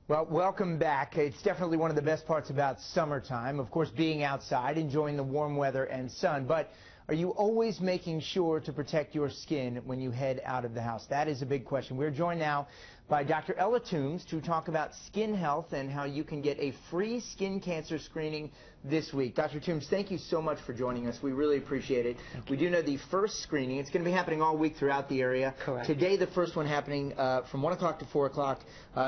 Well, welcome back. It's definitely one of the best parts about summertime, of course, being outside, enjoying the warm weather and sun. But are you always making sure to protect your skin when you head out of the house? That is a big question. We're joined now by Dr. Toombs to talk about skin health and how you can get a free skin cancer screening this week. Dr. Toombs, thank you so much for joining us. We really appreciate it. We do know the first screening, it's going to be happening all week throughout the area. Correct. Today, the first one happening from 1 o'clock to 4 o'clock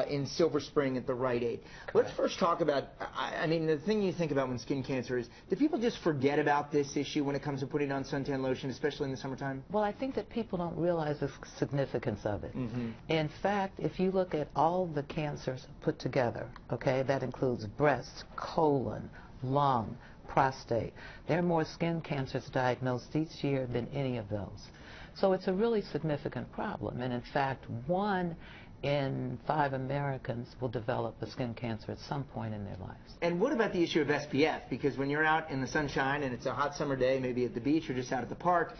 in Silver Spring at the Rite Aid. Correct. Let's first talk about, I mean, the thing you think about when skin cancer is, do people just forget about this issue when it comes to putting on suntan lotion, especially in the summertime? Well, I think that people don't realize the significance of it. Mm-hmm. In fact, if you look at all the cancers put together, okay, that includes breast, colon, lung, prostate. There are more skin cancers diagnosed each year than any of those. So it's a really significant problem. And in fact, 1 in 5 Americans will develop a skin cancer at some point in their lives. And what about the issue of SPF? Because when you're out in the sunshine and it's a hot summer day, maybe at the beach or just out at the park,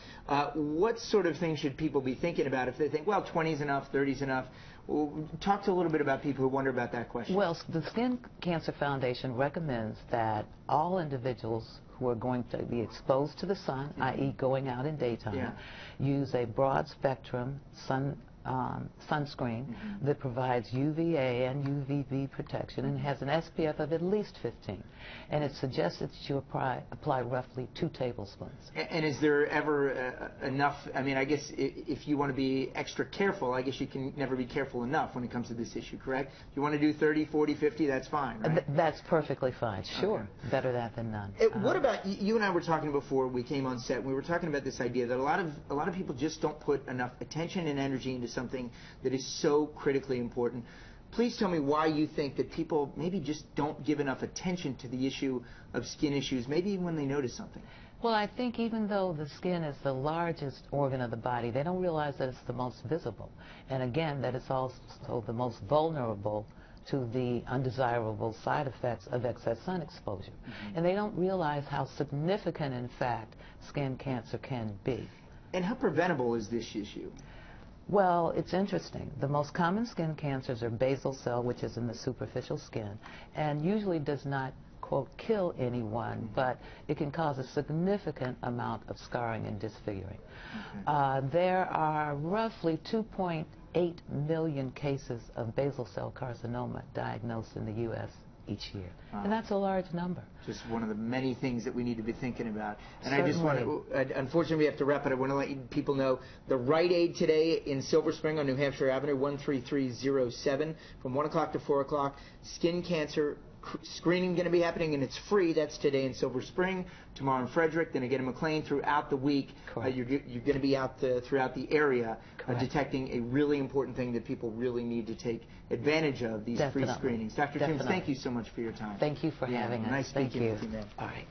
what sort of things should people be thinking about if they think, well, 20's enough, 30's enough? Well, talk to a little bit about people who wonder about that question. Well, the Skin Cancer Foundation recommends that all individuals who are going to be exposed to the sun, i.e. going out in daytime, use a broad spectrum sunscreen that provides UVA and UVB protection and has an SPF of at least 15. And it's suggested that you apply roughly 2 tablespoons. And is there ever enough? I mean, I guess if you want to be extra careful, I guess you can never be careful enough when it comes to this issue, correct? If you want to do 30, 40, 50, that's fine, right? That's perfectly fine, sure. Okay. Better that than none. What about, you and I were talking before we came on set, we were talking about this idea that a lot of people just don't put enough attention and energy into something that is so critically important. Please tell me why you think that people maybe just don't give enough attention to the issue of skin issues, maybe even when they notice something. Well, I think even though the skin is the largest organ of the body, they don't realize that it's the most visible. And again, that it's also the most vulnerable to the undesirable side effects of excess sun exposure. And they don't realize how significant, in fact, skin cancer can be. And how preventable is this issue? Well, it's interesting. The most common skin cancers are basal cell, which is in the superficial skin, and usually does not, quote, kill anyone, but it can cause a significant amount of scarring and disfiguring. There are roughly 2.8 million cases of basal cell carcinoma diagnosed in the U.S. each year. And that's a large number. Just one of the many things that we need to be thinking about. And Certainly. I just want to, unfortunately we have to wrap it. I want to let people know the Rite Aid today in Silver Spring on New Hampshire Avenue, 13307, from 1 o'clock to 4 o'clock. Skin cancer screening going to be happening, and it's free. That's today in Silver Spring, tomorrow in Frederick, then again in McLean throughout the week. You're going to be out throughout the area detecting a really important thing that people really need to take advantage of, these free screenings. Dr. Toombs, thank you so much for your time. Thank you for having us. Nice speaking with you, man. All right.